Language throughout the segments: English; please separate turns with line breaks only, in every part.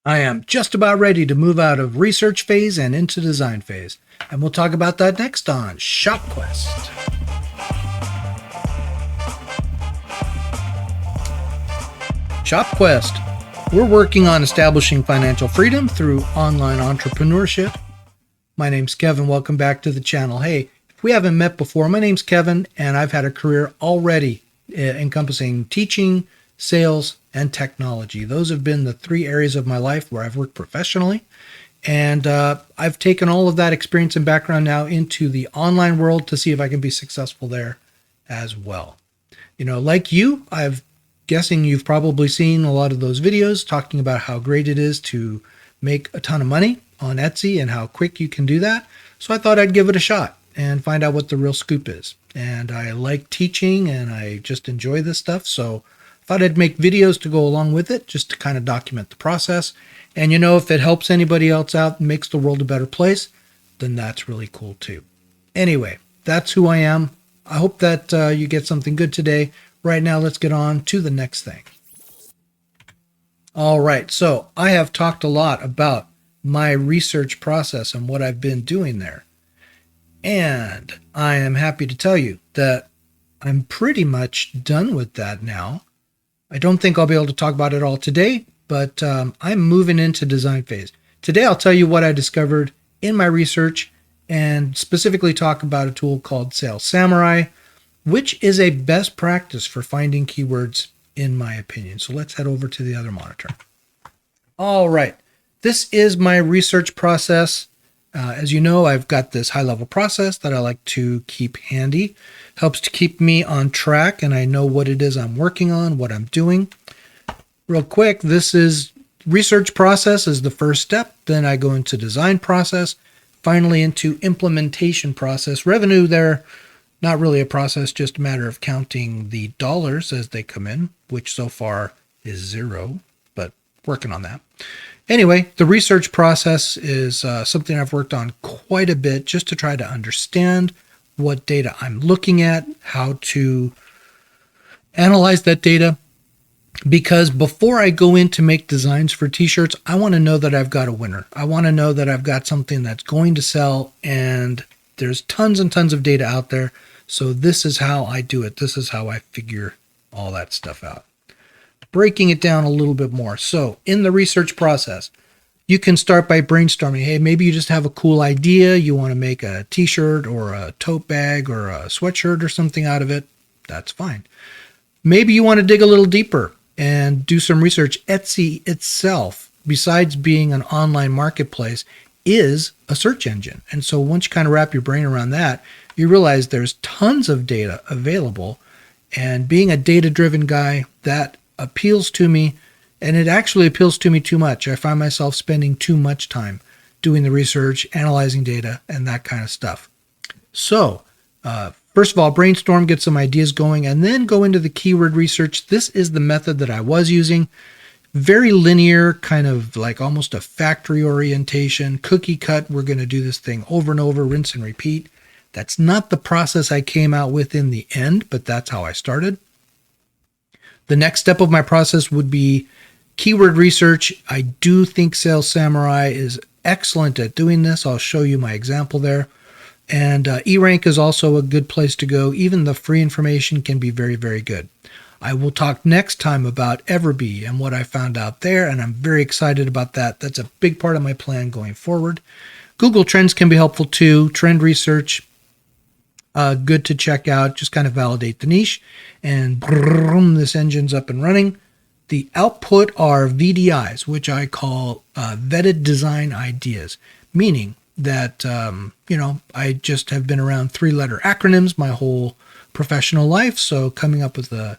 I am just about ready to move out of research phase and into design phase. And we'll talk about that next on ShopQuest. ShopQuest. We're working on establishing financial freedom through online entrepreneurship. My name's Kevin. Welcome back to the channel. Hey, if we haven't met before, my name's Kevin, and I've had a career already encompassing teaching, sales, and technology. Those have been the three areas of my life where I've worked professionally. And I've taken all of that experience and background now into the online world to see if I can be successful there as well. You know, like you, I'm guessing you've probably seen a lot of those videos talking about how great it is to make a ton of money on Etsy and how quick you can do that. So I thought I'd give it a shot and find out what the real scoop is. And I like teaching and I just enjoy this stuff. So I thought I'd make videos to go along with it just to kind of document the process. And you know, if it helps anybody else out and makes the world a better place, then that's really cool too. Anyway, that's who I am. I hope that you get something good today. Right now, let's get on to the next thing. All right, so I have talked a lot about my research process and what I've been doing there. And I am happy to tell you that I'm pretty much done with that now. I don't think I'll be able to talk about it all today, but I'm moving into design phase. Today, I'll tell you what I discovered in my research and specifically talk about a tool called SEO Samurai, which is a best practice for finding keywords, in my opinion. So let's head over to the other monitor. All right, this is my research process. As you know, I've got this high-level process that I like to keep handy. Helps to keep me on track and I know what it is I'm working on, what I'm doing. Real quick, this is research process is the first step. Then I go into design process, finally into implementation process. Revenue there, not really a process, just a matter of counting the dollars as they come in, which so far is 0, but working on that. Anyway, the research process is something I've worked on quite a bit just to try to understand what data I'm looking at, how to analyze that data. Because before I go in to make designs for t-shirts, I want to know that I've got a winner. I want to know that I've got something that's going to sell, and there's tons and tons of data out there. So this is how I do it. This is how I figure all that stuff out. Breaking it down a little bit more. So in the research process, you can start by brainstorming. Hey, maybe you just have a cool idea. You want to make a t-shirt or a tote bag or a sweatshirt or something out of it. That's fine. Maybe you want to dig a little deeper and do some research. Etsy itself, besides being an online marketplace, is a search engine. And so once you kind of wrap your brain around that, you realize there's tons of data available. And being a data-driven guy, that appeals to me. And it actually appeals to me too much. I find myself spending too much time doing the research, analyzing data, and that kind of stuff. So, first of all, brainstorm, get some ideas going, and then go into the keyword research. This is the method that I was using. Very linear, kind of like almost a factory orientation, cookie cut. We're going to do this thing over and over, rinse and repeat. That's not the process I came out with in the end, but that's how I started. The next step of my process would be keyword research. I do think SEO Samurai is excellent at doing this. I'll show you my example there. And eRank is also a good place to go. Even the free information can be very, very good. I will talk next time about Everbee and what I found out there, and I'm very excited about that. That's a big part of my plan going forward. Google Trends can be helpful too. Trend research, good to check out. Just kind of validate the niche, and boom, this engine's up and running. The output are VDIs, which I call vetted design ideas, meaning that, I just have been around 3-letter acronyms my whole professional life. So coming up with a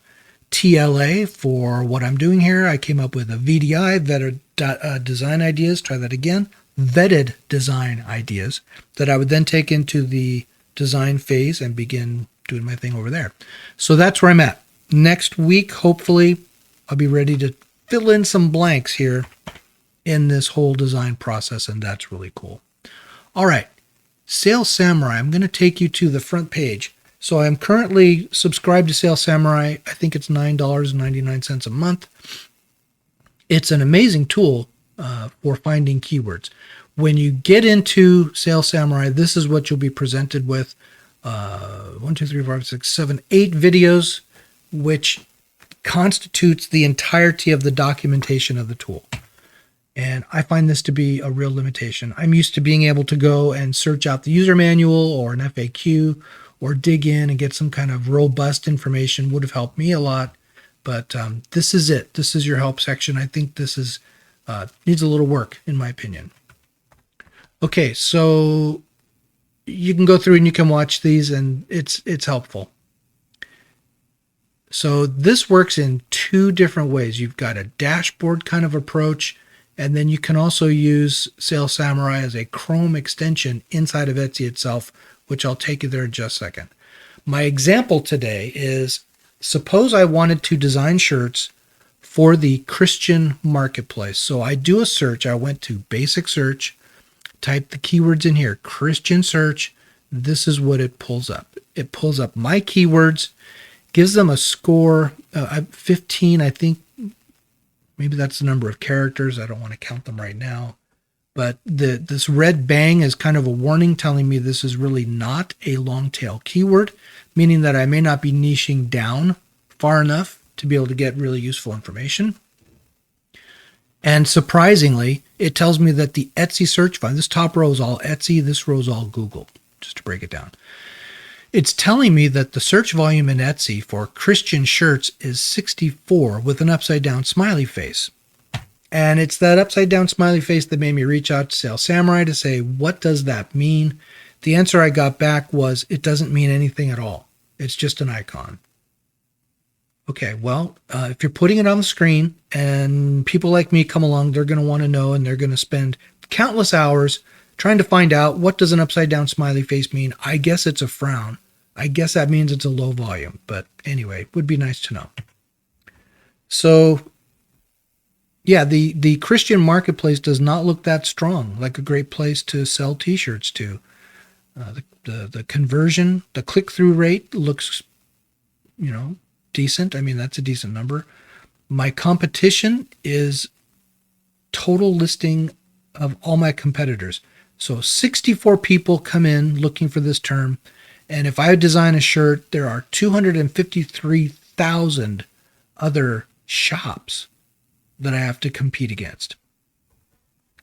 TLA for what I'm doing here, I came up with a VDI, vetted design ideas. Try that again. Vetted design ideas that I would then take into the design phase and begin doing my thing over there. So that's where I'm at. Next week, hopefully, I'll be ready to fill in some blanks here in this whole design process, and that's really cool. All right, SEO Samurai, I'm going to take you to the front page. So I'm currently subscribed to SEO Samurai. I think it's $9.99 a month. It's an amazing tool for finding keywords. When you get into Sales Samurai, this is what you'll be presented with. 1, 2, 3, 4, 5, 6, 7, 8 videos, which constitutes the entirety of the documentation of the tool. And I find this to be a real limitation. I'm used to being able to go and search out the user manual or an FAQ or dig in and get some kind of robust information. Would have helped me a lot. But this is it. This is your help section. I think this is needs a little work, in my opinion. Okay, so you can go through and you can watch these, and it's helpful. So this works in 2 different ways. You've got a dashboard kind of approach, and then you can also use Sales Samurai as a Chrome extension inside of Etsy itself, which I'll take you there in just a second. My example today is, suppose I wanted to design shirts for the Christian marketplace. So I do a search. I went to basic search, type the keywords in here, Christian search. This is what it pulls up. It pulls up my keywords, gives them a score, 15, I think. Maybe that's the number of characters. I don't want to count them right now. But this red bang is kind of a warning telling me this is really not a long tail keyword, meaning that I may not be niching down far enough to be able to get really useful information. And surprisingly, it tells me that the Etsy search volume, this top row is all Etsy, this row is all Google, just to break it down. It's telling me that the search volume in Etsy for Christian shirts is 64 with an upside down smiley face. And it's that upside down smiley face that made me reach out to Sales Samurai to say, what does that mean? The answer I got back was, it doesn't mean anything at all. It's just an icon. Okay, well, if you're putting it on the screen and people like me come along, they're going to want to know, and they're going to spend countless hours trying to find out, what does an upside down smiley face mean? I guess it's a frown. I guess that means it's a low volume. But anyway, it would be nice to know. So yeah, the Christian marketplace does not look that strong, like a great place to sell t-shirts to. The conversion, the click-through rate looks, decent. I mean, that's a decent number. My competition is total listing of all my competitors. So 64 people come in looking for this term. And if I design a shirt, there are 253,000 other shops that I have to compete against.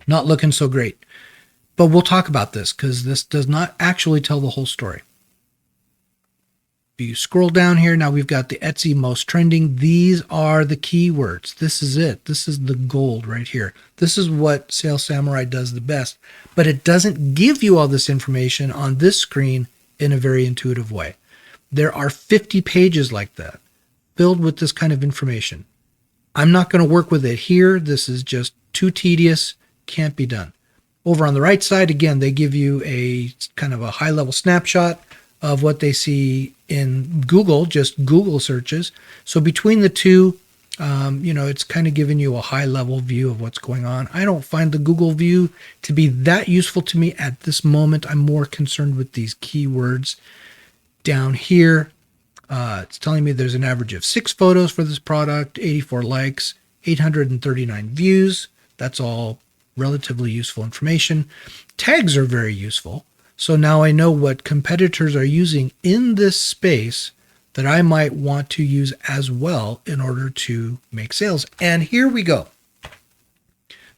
Not looking so great. But we'll talk about this because this does not actually tell the whole story. If you scroll down here, now we've got the Etsy most trending. These are the keywords. This is it. This is the gold right here. This is what Sales Samurai does the best. But it doesn't give you all this information on this screen in a very intuitive way. There are 50 pages like that, filled with this kind of information. I'm not going to work with it here. This is just too tedious. Can't be done. Over on the right side, again, they give you a kind of a high-level snapshot of what they see in Google, just Google searches. So between the two, it's kind of giving you a high-level view of what's going on. I don't find the Google view to be that useful to me at this moment. I'm more concerned with these keywords. Down here, it's telling me there's an average of 6 photos for this product, 84 likes, 839 views. That's all relatively useful information. Tags are very useful. So now I know what competitors are using in this space that I might want to use as well in order to make sales. And here we go.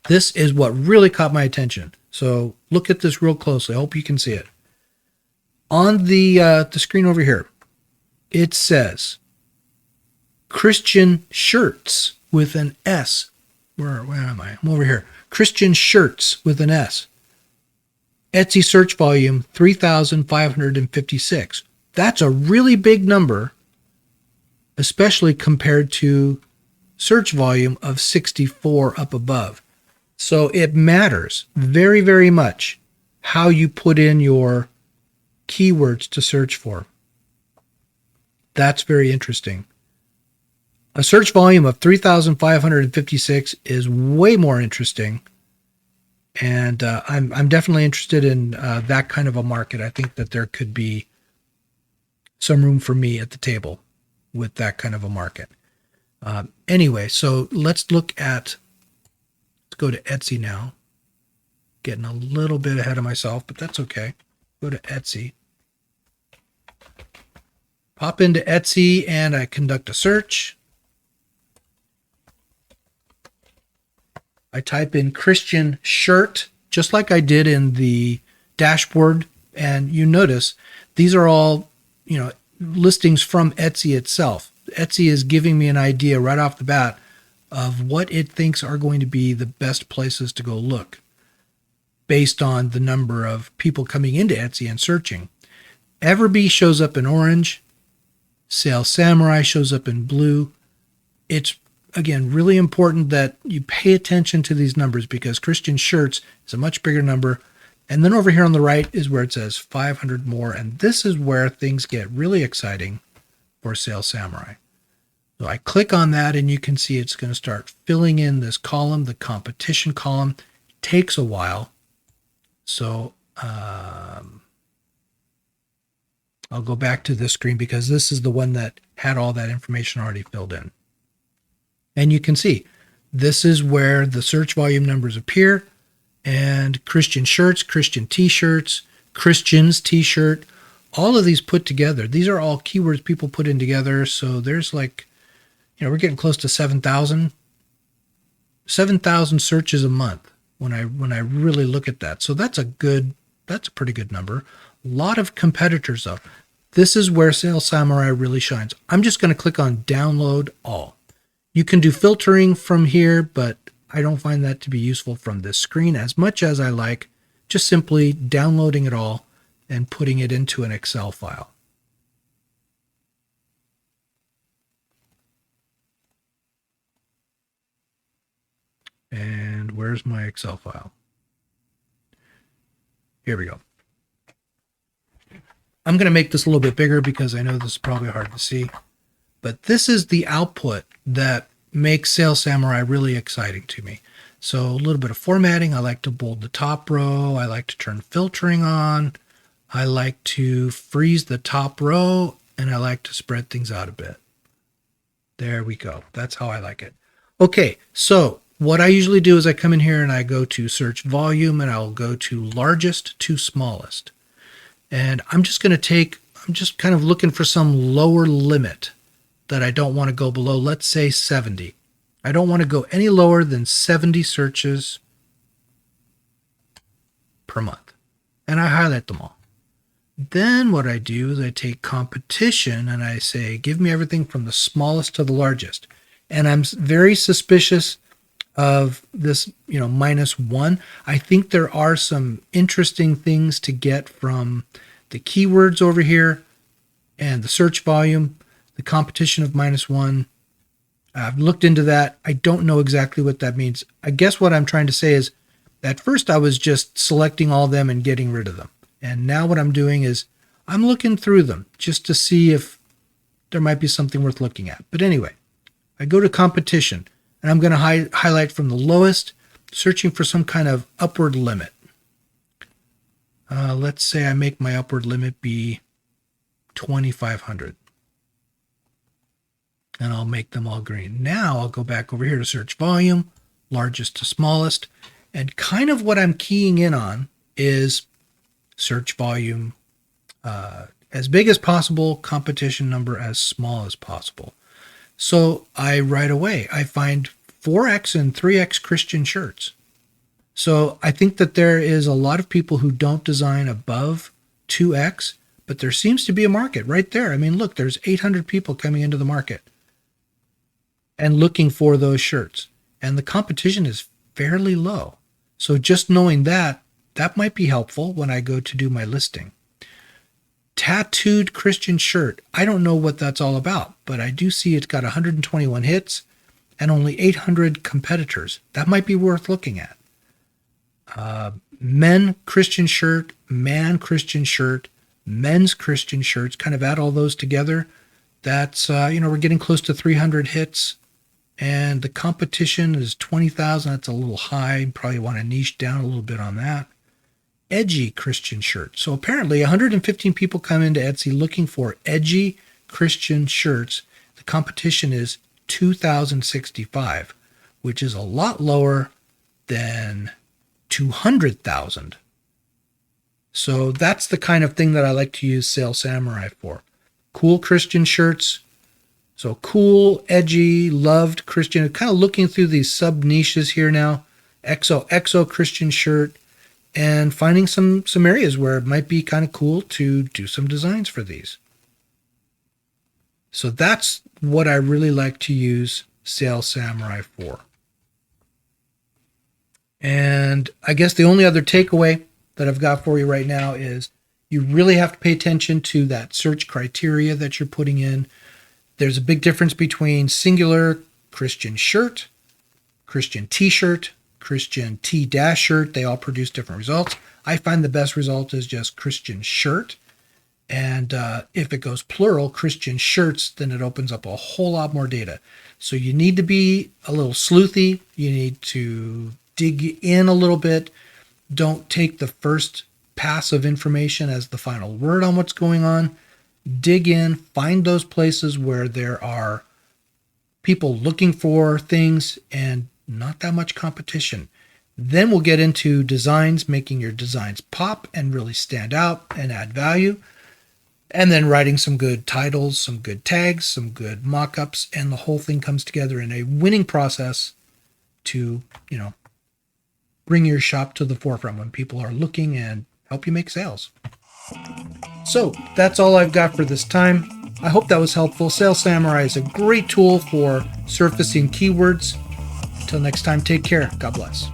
This is what really caught my attention. So look at this real closely. I hope you can see it. On the screen over here, it says Christian shirts with an S. Where am I? I'm over here. Christian shirts with an S. Etsy search volume, 3,556. That's a really big number, especially compared to search volume of 64 up above. So it matters very, very much how you put in your keywords to search for. That's very interesting. A search volume of 3,556 is way more interesting. And I'm definitely interested in that kind of a market. I think that there could be some room for me at the table with that kind of a market. Anyway, so let's look at Let's go to Etsy now. Getting a little bit ahead of myself, but that's okay. Go to Etsy. Pop into Etsy and I conduct a search. I type in Christian shirt, just like I did in the dashboard. And you notice these are all, listings from Etsy itself. Etsy is giving me an idea right off the bat of what it thinks are going to be the best places to go look based on the number of people coming into Etsy and searching. Everbee shows up in orange. Sales Samurai shows up in blue. It's, again, really important that you pay attention to these numbers because Christian shirts is a much bigger number. And then over here on the right is where it says 500 more. And this is where things get really exciting for Sales Samurai. So I click on that and you can see it's going to start filling in this column, the competition column. It takes a while. So I'll go back to this screen because this is the one that had all that information already filled in. And you can see this is where the search volume numbers appear. And Christian shirts, Christian t-shirts, Christians t-shirt, all of these put together. These are all keywords people put in together. So there's like, we're getting close to 7,000 searches a month when I really look at that. So that's a pretty good number. A lot of competitors though. This is where Sales Samurai really shines. I'm just going to click on download all. You can do filtering from here, but I don't find that to be useful from this screen as much as I like just simply downloading it all and putting it into an Excel file. And where's my Excel file? Here we go. I'm going to make this a little bit bigger because I know this is probably hard to see. But this is the output that makes Sales Samurai really exciting to me. So a little bit of formatting. I like to bold the top row. I like to turn filtering on. I like to freeze the top row. And I like to spread things out a bit. There we go. That's how I like it. Okay, so what I usually do is I come in here and I go to search volume and I'll go to largest to smallest. And I'm just kind of looking for some lower limit that I don't want to go below. Let's say 70. I don't want to go any lower than 70 searches per month. And I highlight them all. Then what I do is I take competition and I say, give me everything from the smallest to the largest. And I'm very suspicious of this, -1. I think there are some interesting things to get from the keywords over here and the search volume, the competition of -1. I've looked into that. I don't know exactly what that means. I guess what I'm trying to say is at first I was just selecting all of them and getting rid of them. And now what I'm doing is I'm looking through them just to see if there might be something worth looking at. But anyway, I go to competition and I'm going to highlight from the lowest, searching for some kind of upward limit. Let's say I make my upward limit be 2,500. And I'll make them all green. Now I'll go back over here to search volume, largest to smallest. And kind of what I'm keying in on is search volume as big as possible, competition number as small as possible. So right away, I find 4X and 3X Christian shirts. So I think that there is a lot of people who don't design above 2X, but there seems to be a market right there. I mean, look, there's 800 people coming into the market and looking for those shirts. And the competition is fairly low. So just knowing that might be helpful when I go to do my listing. Tattooed Christian shirt. I don't know what that's all about, but I do see it's got 121 hits and only 800 competitors. That might be worth looking at. Men Christian shirt, man Christian shirt, men's Christian shirts, kind of add all those together. That's, we're getting close to 300 hits. And the competition is 20,000. That's a little high. Probably want to niche down a little bit on that. Edgy Christian shirt. So apparently 115 people come into Etsy looking for edgy Christian shirts. The competition is 2,065, which is a lot lower then 200,000. So that's the kind of thing that I like to use Sales Samurai for. Cool Christian shirts. So cool, edgy, loved Christian. Kind of looking through these sub niches here now. XO Christian shirt. And finding some areas where it might be kind of cool to do some designs for these. So that's what I really like to use Sales Samurai for. And I guess the only other takeaway that I've got for you right now is you really have to pay attention to that search criteria that you're putting in. There's a big difference between singular Christian shirt, Christian t-shirt, Christian t-shirt. They all produce different results. I find the best result is just Christian shirt. And if it goes plural, Christian shirts, then it opens up a whole lot more data. So you need to be a little sleuthy. You need to dig in a little bit. Don't take the first pass of information as the final word on what's going on. Dig in, find those places where there are people looking for things and not that much competition. Then we'll get into designs, making your designs pop and really stand out and add value. And then writing some good titles, some good tags, some good mock-ups, and the whole thing comes together in a winning process to, bring your shop to the forefront when people are looking and help you make sales. So that's all I've got for this time. I hope that was helpful. Sales Samurai is a great tool for surfacing keywords. Until next time, take care. God bless.